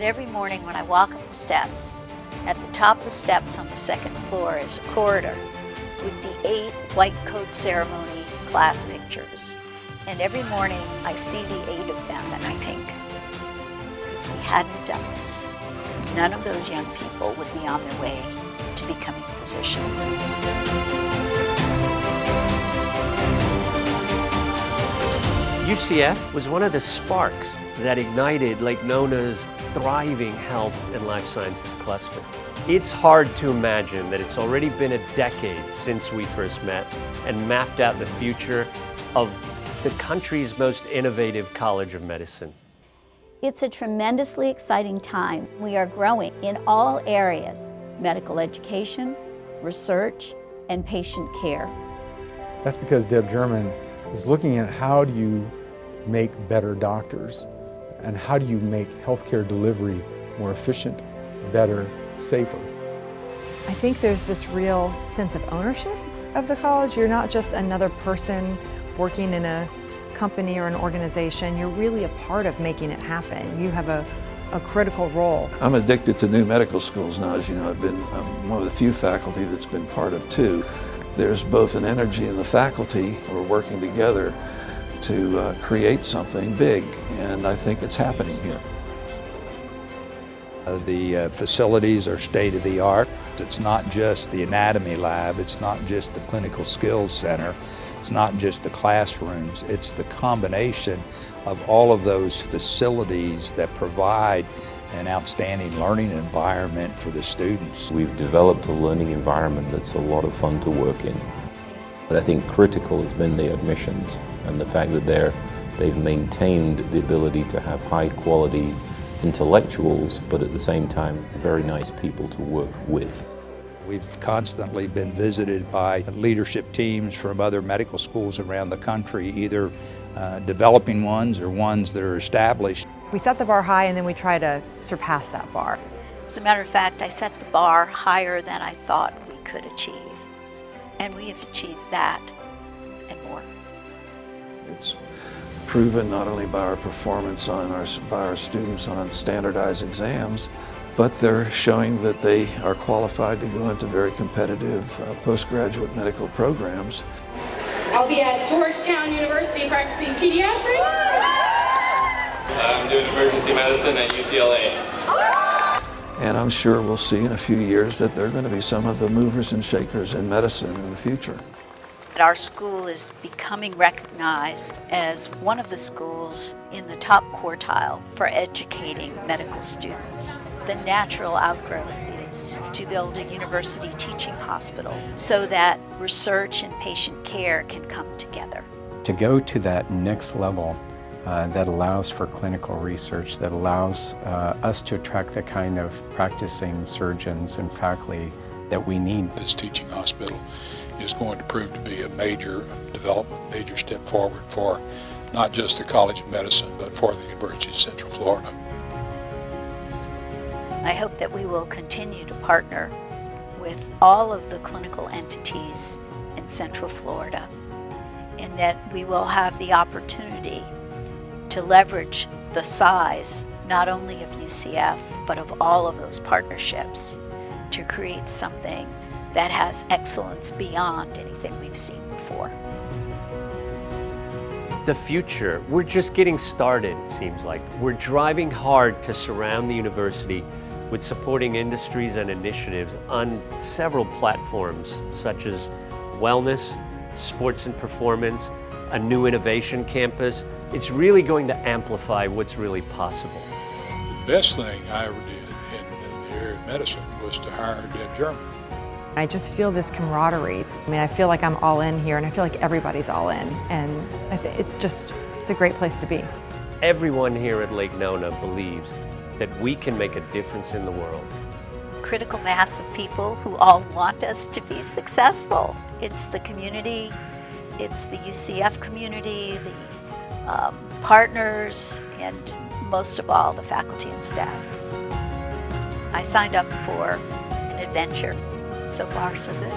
every morning when I walk up the steps, at the top of the steps on the second floor is a corridor with the 8 white coat ceremony class pictures. And every morning I see the 8 of them and I think, if we hadn't done this, none of those young people would be on their way to becoming physicians. UCF was one of the sparks that ignited Lake Nona's thriving health and life sciences cluster. It's hard to imagine that it's already been a decade since we first met and mapped out the future of the country's most innovative College of Medicine. It's a tremendously exciting time. We are growing in all areas: medical education, research, and patient care. That's because Deb German is looking at how do you make better doctors and how do you make healthcare delivery more efficient, better, safer. I think there's this real sense of ownership of the college. You're not just another person working in a company or an organization. You're really a part of making it happen. You have a critical role. I'm addicted to new medical schools now. As you know, I'm one of the few faculty that's been part of 2. There's both an energy in the faculty who are working together to create something big, and I think it's happening here. The facilities are state-of-the-art. It's not just the anatomy lab, it's not just the clinical skills center, it's not just the classrooms, it's the combination of all of those facilities that provide an outstanding learning environment for the students. We've developed a learning environment that's a lot of fun to work in. But I think critical has been the admissions and the fact that they've maintained the ability to have high quality intellectuals, but at the same time, very nice people to work with. We've constantly been visited by leadership teams from other medical schools around the country, either developing ones or ones that are established. We set the bar high and then we try to surpass that bar. As a matter of fact, I set the bar higher than I thought we could achieve. And we have achieved that and more. It's proven not only by our performance by our students on standardized exams, but they're showing that they are qualified to go into very competitive postgraduate medical programs. I'll be at Georgetown University practicing pediatrics. I'm doing emergency medicine at UCLA. And I'm sure we'll see in a few years that they're going to be some of the movers and shakers in medicine in the future. Our school is becoming recognized as one of the schools in the top quartile for educating medical students. The natural outgrowth is to build a university teaching hospital so that research and patient care can come together. To go to that next level that allows for clinical research, that allows us to attract the kind of practicing surgeons and faculty that we need. This teaching hospital is going to prove to be a major development, major step forward for not just the College of Medicine, but for the University of Central Florida. I hope that we will continue to partner with all of the clinical entities in Central Florida, and that we will have the opportunity to leverage the size not only of UCF, but of all of those partnerships to create something that has excellence beyond anything we've seen before. The future, we're just getting started, it seems like. We're driving hard to surround the university with supporting industries and initiatives on several platforms, such as wellness, sports and performance, a new innovation campus. It's really going to amplify what's really possible. The best thing I ever did in the area of medicine was to hire Deb German. I just feel this camaraderie. I mean, I feel like I'm all in here and I feel like everybody's all in. And it's a great place to be. Everyone here at Lake Nona believes that we can make a difference in the world. Critical mass of people who all want us to be successful. It's the community, it's the UCF community, the partners, and most of all, the faculty and staff. I signed up for an adventure. So far, so good.